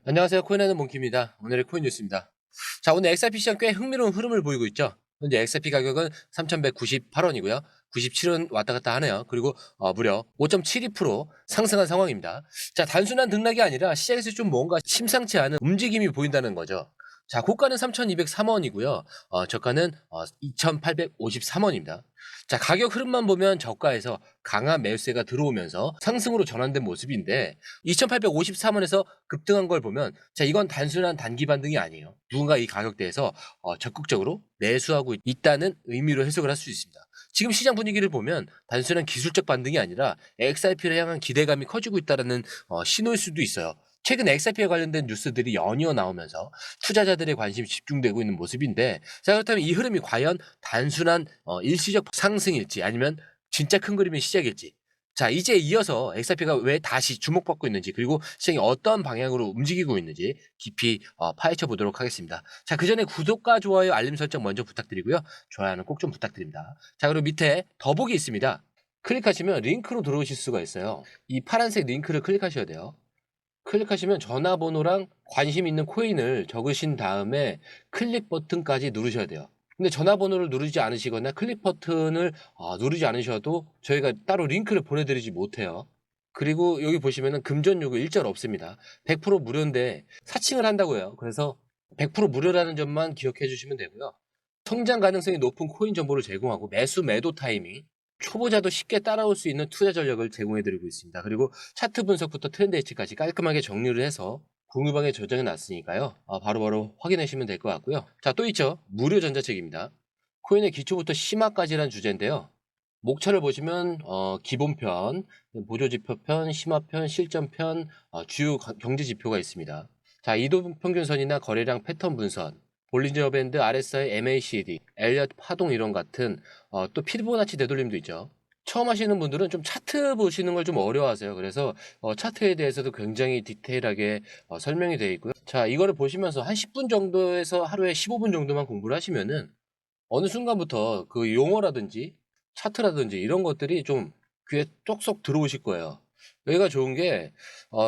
안녕하세요. 코인하는 몽키입니다. 오늘의 코인 뉴스입니다. 자, 오늘 XRP 시장 꽤 흥미로운 흐름을 보이고 있죠. 현재 XRP 가격은 3,198원이고요. 97원 왔다 갔다 하네요. 그리고 무려 5.72% 상승한 상황입니다. 자, 단순한 등락이 아니라 시장에서 좀 뭔가 심상치 않은 움직임이 보인다는 거죠. 자, 고가는 3,203원이고요. 저가는 2,853원입니다. 자, 가격 흐름만 보면 저가에서 강한 매수세가 들어오면서 상승으로 전환된 모습인데 2,853원에서 급등한 걸 보면 자, 이건 단순한 단기 반등이 아니에요. 누군가 이 가격대에서 적극적으로 매수하고 있다는 의미로 해석을 할 수 있습니다. 지금 시장 분위기를 보면 단순한 기술적 반등이 아니라 XRP를 향한 기대감이 커지고 있다는 신호일 수도 있어요. 최근 XRP에 관련된 뉴스들이 연이어 나오면서 투자자들의 관심이 집중되고 있는 모습인데, 자, 그렇다면 이 흐름이 과연 단순한 일시적 상승일지 아니면 진짜 큰 그림의 시작일지, 자, 이제 이어서 XRP가 왜 다시 주목받고 있는지, 그리고 시장이 어떤 방향으로 움직이고 있는지 깊이 파헤쳐 보도록 하겠습니다. 자, 그 전에 구독과 좋아요, 알림 설정 먼저 부탁드리고요. 좋아요는 꼭 좀 부탁드립니다. 자, 그리고 밑에 더보기 있습니다. 클릭하시면 링크로 들어오실 수가 있어요. 이 파란색 링크를 클릭하셔야 돼요. 클릭하시면 전화번호랑 관심 있는 코인을 적으신 다음에 클릭 버튼까지 누르셔야 돼요. 근데 전화번호를 누르지 않으시거나 클릭 버튼을 누르지 않으셔도 저희가 따로 링크를 보내드리지 못해요. 그리고 여기 보시면은 금전 요구 일절 없습니다. 100% 무료인데 사칭을 한다고 해요. 그래서 100% 무료라는 점만 기억해 주시면 되고요. 성장 가능성이 높은 코인 정보를 제공하고 매수 매도 타이밍, 초보자도 쉽게 따라올 수 있는 투자 전략을 제공해드리고 있습니다. 그리고 차트 분석부터 트렌드 예측까지 깔끔하게 정리를 해서 공유방에 저장해 놨으니까요. 바로바로 확인하시면 될 것 같고요. 자, 또 있죠. 무료 전자책입니다. 코인의 기초부터 심화까지란 주제인데요. 목차를 보시면 기본편, 보조지표편, 심화편, 실전편, 주요 경제지표가 있습니다. 자, 이동평균선이나 거래량 패턴 분선, 볼린저 밴드, RSI, MACD, 엘리엇 파동 이론 같은 또 피보나치 되돌림도 있죠. 처음 하시는 분들은 좀 차트 보시는 걸 좀 어려워하세요. 그래서 차트에 대해서도 굉장히 디테일하게 설명이 되어 있고요. 자, 이거를 보시면서 한 10분 정도에서 하루에 15분 정도만 공부를 하시면은 어느 순간부터 그 용어라든지 차트라든지 이런 것들이 좀 귀에 쏙쏙 들어오실 거예요. 여기가 좋은 게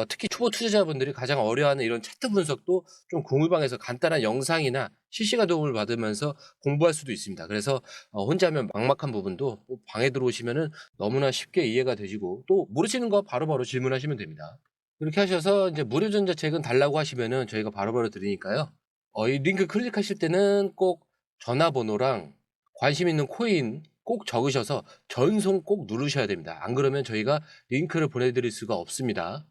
특히 초보 투자자분들이 가장 어려워하는 이런 차트 분석도 좀 공유방에서 간단한 영상이나 실시간 도움을 받으면서 공부할 수도 있습니다. 그래서 혼자 하면 막막한 부분도 꼭 방에 들어오시면은 너무나 쉽게 이해가 되시고 또 모르시는 거 바로바로 질문하시면 됩니다. 그렇게 하셔서 이제 무료 전자책은 달라고 하시면은 저희가 바로바로 드리니까요. 이 링크 클릭하실 때는 꼭 전화번호랑 관심 있는 코인 꼭 적으셔서 전송 꼭 누르셔야 됩니다. 안 그러면 저희가 링크를 보내드릴 수가 없습니다.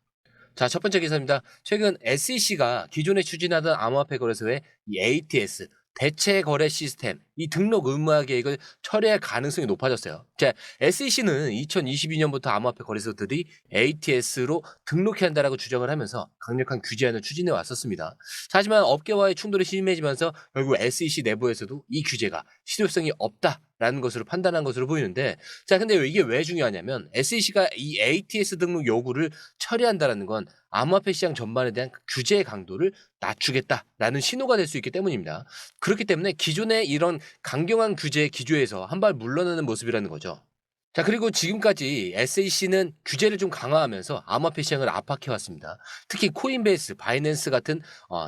자, 첫 번째 기사입니다. 최근 SEC가 기존에 추진하던 암호화폐 거래소의 이 ATS, 대체 거래 시스템, 이 등록 의무화 계획을 철회할 가능성이 높아졌어요. 자, SEC는 2022년부터 암호화폐 거래소들이 ATS로 등록해야 한다라고 주장을 하면서 강력한 규제안을 추진해 왔었습니다. 하지만 업계와의 충돌이 심해지면서 결국 SEC 내부에서도 이 규제가 실효성이 없다라는 것으로 판단한 것으로 보이는데, 자, 근데 이게 왜 중요하냐면 SEC가 이 ATS 등록 요구를 처리한다라는 건 암호화폐 시장 전반에 대한 규제 강도를 낮추겠다라는 신호가 될 수 있기 때문입니다. 그렇기 때문에 기존의 이런 강경한 규제 기조에서 한 발 물러나는 모습이라는 거죠. 자, 그리고 지금까지 SEC는 규제를 좀 강화하면서 암호화폐 시장을 압박해 왔습니다. 특히 코인베이스, 바이낸스 같은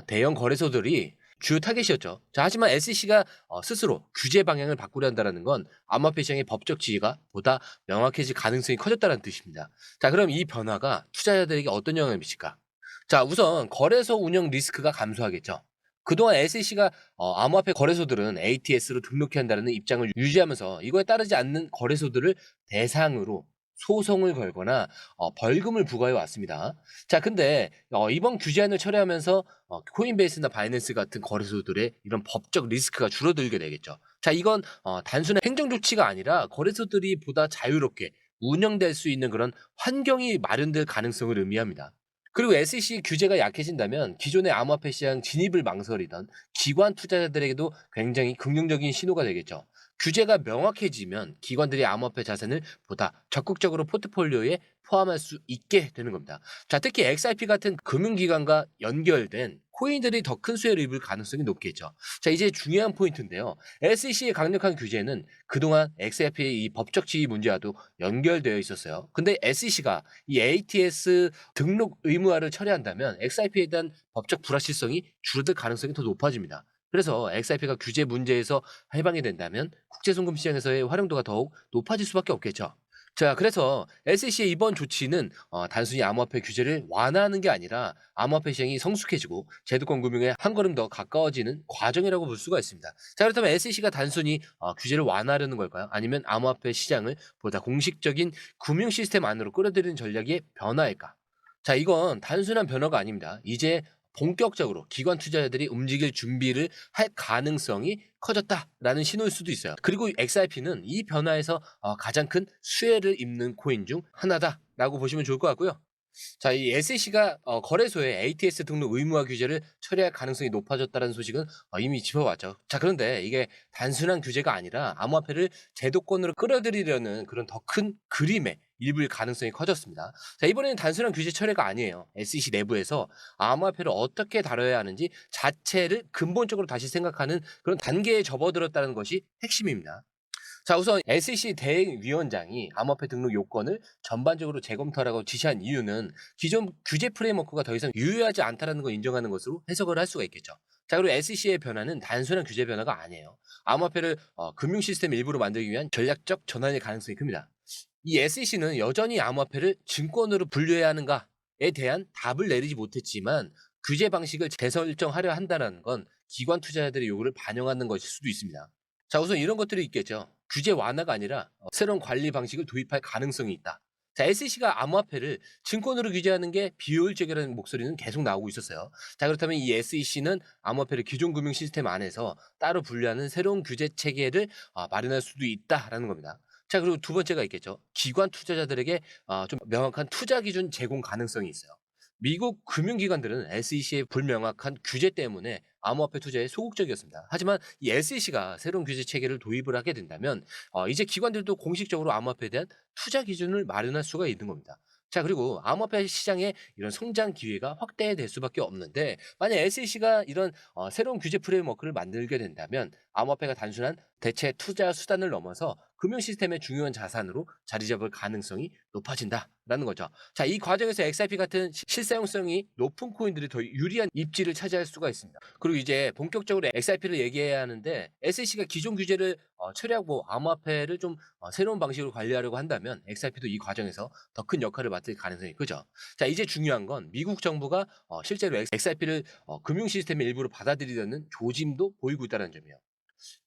대형 거래소들이 주요 타겟이었죠. 자, 하지만 SEC가 스스로 규제 방향을 바꾸려 한다는 건 암호화폐 시장의 법적 지위가 보다 명확해질 가능성이 커졌다는 뜻입니다. 자, 그럼 이 변화가 투자자들에게 어떤 영향을 미칠까? 자, 우선 거래소 운영 리스크가 감소하겠죠. 그동안 SEC가 암호화폐 거래소들은 ATS로 등록해야 한다는 입장을 유지하면서 이거에 따르지 않는 거래소들을 대상으로 소송을 걸거나 벌금을 부과해 왔습니다. 자, 근데 이번 규제안을 철회하면서 코인베이스나 바이낸스 같은 거래소들의 이런 법적 리스크가 줄어들게 되겠죠. 자, 이건 단순한 행정 조치가 아니라 거래소들이 보다 자유롭게 운영될 수 있는 그런 환경이 마련될 가능성을 의미합니다. 그리고 SEC 규제가 약해진다면 기존의 암호화폐 시장 진입을 망설이던 기관 투자자들에게도 굉장히 긍정적인 신호가 되겠죠. 규제가 명확해지면 기관들이 암호화폐 자산을 보다 적극적으로 포트폴리오에 포함할 수 있게 되는 겁니다. 자, 특히 XRP 같은 금융기관과 연결된 코인들이 더 큰 수혜를 입을 가능성이 높겠죠. 자, 이제 중요한 포인트인데요. SEC의 강력한 규제는 그동안 XRP의 이 법적 지위 문제와도 연결되어 있었어요. 근데 SEC가 이 ATS 등록 의무화를 처리한다면 XRP에 대한 법적 불확실성이 줄어들 가능성이 더 높아집니다. 그래서 XRP가 규제 문제에서 해방이 된다면 국제송금 시장에서의 활용도가 더욱 높아질 수밖에 없겠죠. 자, 그래서 SEC의 이번 조치는 단순히 암호화폐 규제를 완화하는 게 아니라 암호화폐 시장이 성숙해지고 제도권 금융에 한 걸음 더 가까워지는 과정이라고 볼 수가 있습니다. 자, 그렇다면 SEC가 단순히 규제를 완화하려는 걸까요? 아니면 암호화폐 시장을 보다 공식적인 금융 시스템 안으로 끌어들이는 전략의 변화일까? 자, 이건 단순한 변화가 아닙니다. 이제 본격적으로 기관 투자자들이 움직일 준비를 할 가능성이 커졌다라는 신호일 수도 있어요. 그리고 XRP는 이 변화에서 가장 큰 수혜를 입는 코인 중 하나다라고 보시면 좋을 것 같고요. 자, 이 SEC가 거래소에 ATS 등록 의무화 규제를 처리할 가능성이 높아졌다는 소식은 이미 짚어봤죠. 자, 그런데 이게 단순한 규제가 아니라 암호화폐를 제도권으로 끌어들이려는 그런 더 큰 그림의 일부일 가능성이 커졌습니다. 자, 이번에는 단순한 규제 처리가 아니에요. SEC 내부에서 암호화폐를 어떻게 다뤄야 하는지 자체를 근본적으로 다시 생각하는 그런 단계에 접어들었다는 것이 핵심입니다. 자, 우선 SEC 대행위원장이 암호화폐 등록 요건을 전반적으로 재검토하라고 지시한 이유는 기존 규제 프레임워크가 더 이상 유효하지 않다는 걸 인정하는 것으로 해석을 할 수가 있겠죠. 자, 그리고 SEC의 변화는 단순한 규제 변화가 아니에요. 암호화폐를 금융 시스템 일부로 만들기 위한 전략적 전환의 가능성이 큽니다. 이 SEC는 여전히 암호화폐를 증권으로 분류해야 하는가에 대한 답을 내리지 못했지만 규제 방식을 재설정하려 한다는 건 기관 투자자들의 요구를 반영하는 것일 수도 있습니다. 자, 우선 이런 것들이 있겠죠. 규제 완화가 아니라 새로운 관리 방식을 도입할 가능성이 있다. 자, SEC가 암호화폐를 증권으로 규제하는 게 비효율적이라는 목소리는 계속 나오고 있었어요. 자, 그렇다면 이 SEC는 암호화폐를 기존 금융 시스템 안에서 따로 분류하는 새로운 규제 체계를 마련할 수도 있다라는 겁니다. 자, 그리고 두 번째가 있겠죠. 기관 투자자들에게 좀 명확한 투자 기준 제공 가능성이 있어요. 미국 금융기관들은 SEC의 불명확한 규제 때문에 암호화폐 투자에 소극적이었습니다. 하지만 이 SEC가 새로운 규제 체계를 도입을 하게 된다면 이제 기관들도 공식적으로 암호화폐에 대한 투자 기준을 마련할 수가 있는 겁니다. 자, 그리고 암호화폐 시장의 이런 성장 기회가 확대될 수밖에 없는데 만약 SEC가 이런 새로운 규제 프레임워크를 만들게 된다면 암호화폐가 단순한 대체 투자 수단을 넘어서 금융 시스템의 중요한 자산으로 자리 잡을 가능성이 높아진다라는 거죠. 자, 이 과정에서 XRP 같은 실사용성이 높은 코인들이 더 유리한 입지를 차지할 수가 있습니다. 그리고 이제 본격적으로 XRP를 얘기해야 하는데 SEC가 기존 규제를 처리하고 암호화폐를 좀 새로운 방식으로 관리하려고 한다면 XRP도 이 과정에서 더 큰 역할을 맡을 가능성이 크죠. 자, 이제 중요한 건 미국 정부가 실제로 XRP를 금융 시스템의 일부로 받아들이려는 조짐도 보이고 있다는 점이에요.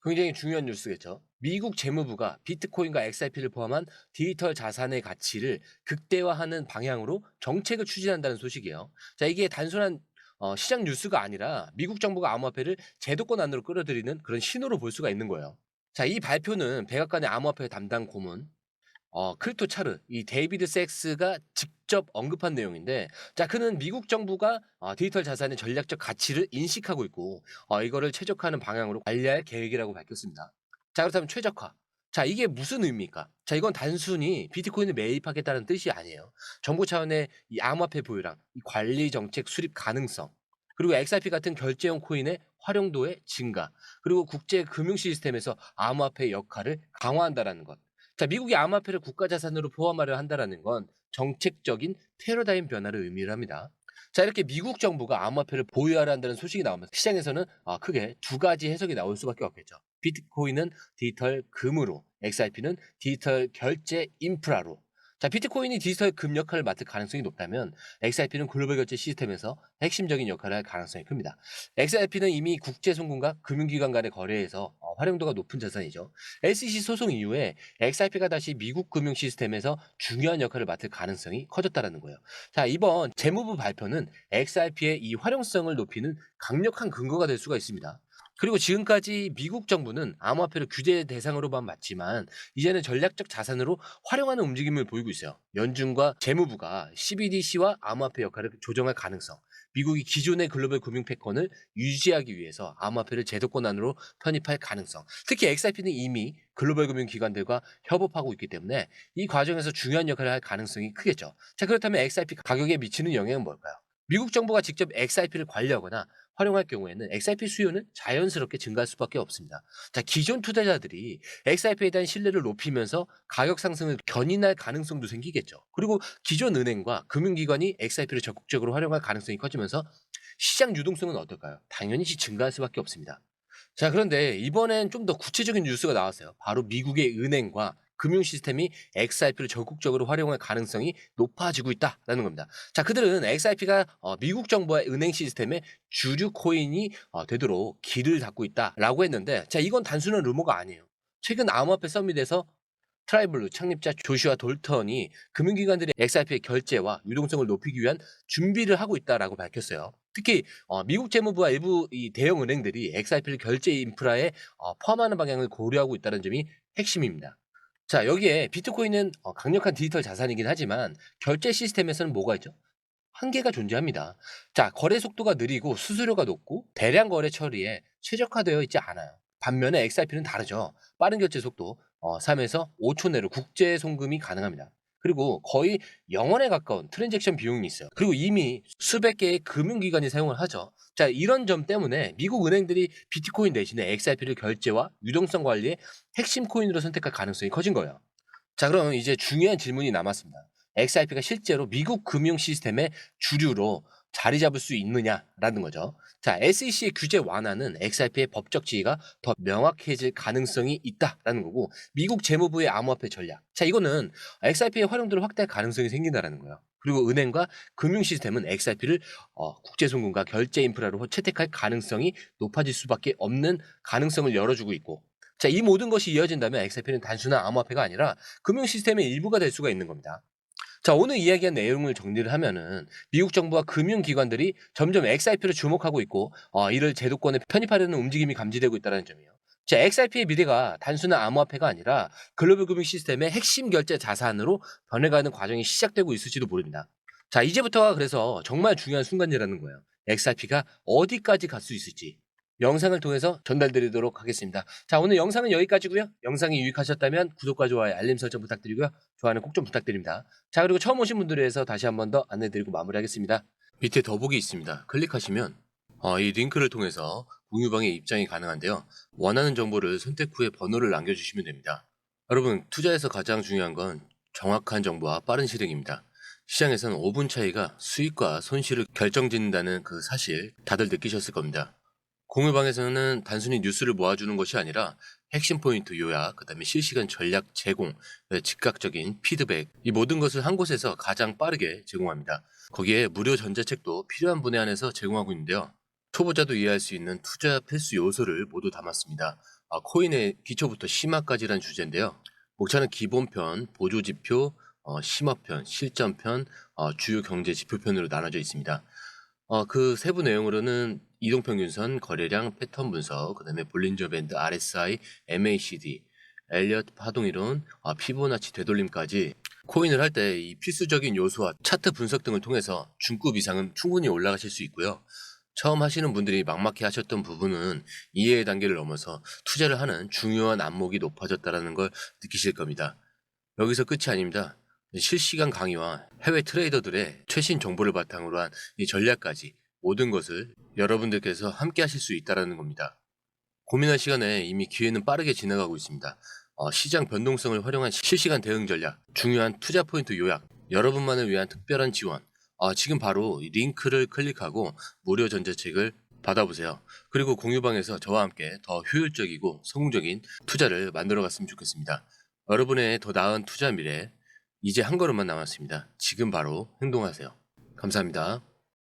굉장히 중요한 뉴스겠죠. 미국 재무부가 비트코인과 XRP를 포함한 디지털 자산의 가치를 극대화하는 방향으로 정책을 추진한다는 소식이에요. 자, 이게 단순한 시장 뉴스가 아니라 미국 정부가 암호화폐를 제도권 안으로 끌어들이는 그런 신호로 볼 수가 있는 거예요. 자, 이 발표는 백악관의 암호화폐 담당 고문 크리토 차르, 이 데이비드 섹스가 직접 언급한 내용인데, 자, 그는 미국 정부가 디지털 자산의 전략적 가치를 인식하고 있고, 이거를 최적화하는 방향으로 관리할 계획이라고 밝혔습니다. 자, 그렇다면 최적화. 자, 이게 무슨 의미입니까? 자, 이건 단순히 비트코인을 매입하겠다는 뜻이 아니에요. 정부 차원의 이 암호화폐 보유랑 이 관리 정책 수립 가능성, 그리고 XRP 같은 결제용 코인의 활용도의 증가, 그리고 국제 금융 시스템에서 암호화폐의 역할을 강화한다라는 것. 자, 미국이 암호화폐를 국가 자산으로 포함하려 한다라는 건 정책적인 패러다임 변화를 의미를 합니다. 자, 이렇게 미국 정부가 암호화폐를 보유하려 한다는 소식이 나오면서 시장에서는 크게 두 가지 해석이 나올 수밖에 없겠죠. 비트코인은 디지털 금으로, XRP는 디지털 결제 인프라로. 자, 비트코인이 디지털 금 역할을 맡을 가능성이 높다면 XRP는 글로벌 결제 시스템에서 핵심적인 역할을 할 가능성이 큽니다. XRP는 이미 국제 송금과 금융기관 간의 거래에서 활용도가 높은 자산이죠. SEC 소송 이후에 XRP가 다시 미국 금융 시스템에서 중요한 역할을 맡을 가능성이 커졌다는 거예요. 자, 이번 재무부 발표는 XRP의 이 활용성을 높이는 강력한 근거가 될 수가 있습니다. 그리고 지금까지 미국 정부는 암호화폐를 규제 대상으로만 봤지만 이제는 전략적 자산으로 활용하는 움직임을 보이고 있어요. 연준과 재무부가 CBDC와 암호화폐 역할을 조정할 가능성, 미국이 기존의 글로벌 금융 패권을 유지하기 위해서 암호화폐를 제도권 안으로 편입할 가능성, 특히 XRP는 이미 글로벌 금융 기관들과 협업하고 있기 때문에 이 과정에서 중요한 역할을 할 가능성이 크겠죠. 자, 그렇다면 XRP 가격에 미치는 영향은 뭘까요? 미국 정부가 직접 XRP를 관리하거나 활용할 경우에는 XRP 수요는 자연스럽게 증가할 수밖에 없습니다. 자, 기존 투자자들이 XRP에 대한 신뢰를 높이면서 가격 상승을 견인할 가능성도 생기겠죠. 그리고 기존 은행과 금융기관이 XRP를 적극적으로 활용할 가능성이 커지면서 시장 유동성은 어떨까요? 당연히 증가할 수밖에 없습니다. 자, 그런데 이번엔 좀 더 구체적인 뉴스가 나왔어요. 바로 미국의 은행과 금융 시스템이 XRP를 적극적으로 활용할 가능성이 높아지고 있다라는 겁니다. 자, 그들은 XRP가 미국 정부의 은행 시스템의 주류 코인이 되도록 길을 닫고 있다라고 했는데, 자, 이건 단순한 루머가 아니에요. 최근 암호화폐 서밋에서 트라이블루 창립자 조슈아 돌턴이 금융기관들의 XRP의 결제와 유동성을 높이기 위한 준비를 하고 있다라고 밝혔어요. 특히 미국 재무부와 일부 이 대형 은행들이 XRP를 결제 인프라에 포함하는 방향을 고려하고 있다는 점이 핵심입니다. 자, 여기에 비트코인은 강력한 디지털 자산이긴 하지만 결제 시스템에서는 뭐가 있죠? 한계가 존재합니다. 자, 거래 속도가 느리고 수수료가 높고 대량 거래 처리에 최적화되어 있지 않아요. 반면에 XRP는 다르죠. 빠른 결제 속도 3에서 5초 내로 국제 송금이 가능합니다. 그리고 거의 0원에 가까운 트랜잭션 비용이 있어요. 그리고 이미 수백 개의 금융기관이 사용을 하죠. 자, 이런 점 때문에 미국 은행들이 비트코인 대신에 XRP를 결제와 유동성 관리의 핵심 코인으로 선택할 가능성이 커진 거예요. 자, 그럼 이제 중요한 질문이 남았습니다. XRP가 실제로 미국 금융 시스템의 주류로 자리 잡을 수 있느냐라는 거죠. 자, SEC의 규제 완화는 XRP의 법적 지위가 더 명확해질 가능성이 있다라는 거고, 미국 재무부의 암호화폐 전략. 자, 이거는 XRP의 활용도를 확대할 가능성이 생긴다라는 거예요. 그리고 은행과 금융 시스템은 XRP를 국제 송금과 결제 인프라로 채택할 가능성이 높아질 수밖에 없는 가능성을 열어주고 있고, 자, 이 모든 것이 이어진다면 XRP는 단순한 암호화폐가 아니라 금융 시스템의 일부가 될 수가 있는 겁니다. 자, 오늘 이야기한 내용을 정리를 하면은 미국 정부와 금융기관들이 점점 XRP를 주목하고 있고 이를 제도권에 편입하려는 움직임이 감지되고 있다는 점이에요. 자, XRP의 미래가 단순한 암호화폐가 아니라 글로벌 금융 시스템의 핵심 결제 자산으로 변해가는 과정이 시작되고 있을지도 모릅니다. 자, 이제부터가 그래서 정말 중요한 순간이라는 거예요. XRP가 어디까지 갈 수 있을지 영상을 통해서 전달드리도록 하겠습니다. 자, 오늘 영상은 여기까지고요. 영상이 유익하셨다면 구독과 좋아요, 알림 설정 부탁드리고요. 좋아요는 꼭 좀 부탁드립니다. 자, 그리고 처음 오신 분들을 위해서 다시 한 번 더 안내드리고 마무리하겠습니다. 밑에 더보기 있습니다. 클릭하시면 이 링크를 통해서 공유방에 입장이 가능한데요. 원하는 정보를 선택 후에 번호를 남겨주시면 됩니다. 여러분, 투자에서 가장 중요한 건 정확한 정보와 빠른 실행입니다. 시장에서는 5분 차이가 수익과 손실을 결정짓는다는 그 사실 다들 느끼셨을 겁니다. 공유방에서는 단순히 뉴스를 모아주는 것이 아니라 핵심 포인트 요약, 그다음에 실시간 전략 제공, 즉각적인 피드백, 이 모든 것을 한 곳에서 가장 빠르게 제공합니다. 거기에 무료 전자책도 필요한 분에 한해서 제공하고 있는데요. 초보자도 이해할 수 있는 투자 필수 요소를 모두 담았습니다. 코인의 기초부터 심화까지란 주제인데요. 목차는 기본편, 보조지표, 심화편, 실전편, 주요 경제 지표편으로 나눠져 있습니다. 그 세부 내용으로는 이동평균선, 거래량, 패턴 분석, 그다음에 볼린저 밴드, RSI, MACD, 엘리엇 파동이론, 피보나치 되돌림까지 코인을 할 때 이 필수적인 요소와 차트 분석 등을 통해서 중급 이상은 충분히 올라가실 수 있고요. 처음 하시는 분들이 막막해 하셨던 부분은 이해의 단계를 넘어서 투자를 하는 중요한 안목이 높아졌다는 걸 느끼실 겁니다. 여기서 끝이 아닙니다. 실시간 강의와 해외 트레이더들의 최신 정보를 바탕으로 한 이 전략까지 모든 것을 여러분들께서 함께 하실 수 있다는 겁니다. 고민할 시간에 이미 기회는 빠르게 지나가고 있습니다. 시장 변동성을 활용한 실시간 대응 전략, 중요한 투자 포인트 요약, 여러분만을 위한 특별한 지원. 지금 바로 이 링크를 클릭하고 무료 전자책을 받아보세요. 그리고 공유방에서 저와 함께 더 효율적이고 성공적인 투자를 만들어 갔으면 좋겠습니다. 여러분의 더 나은 투자 미래, 이제 한 걸음만 남았습니다. 지금 바로 행동하세요. 감사합니다.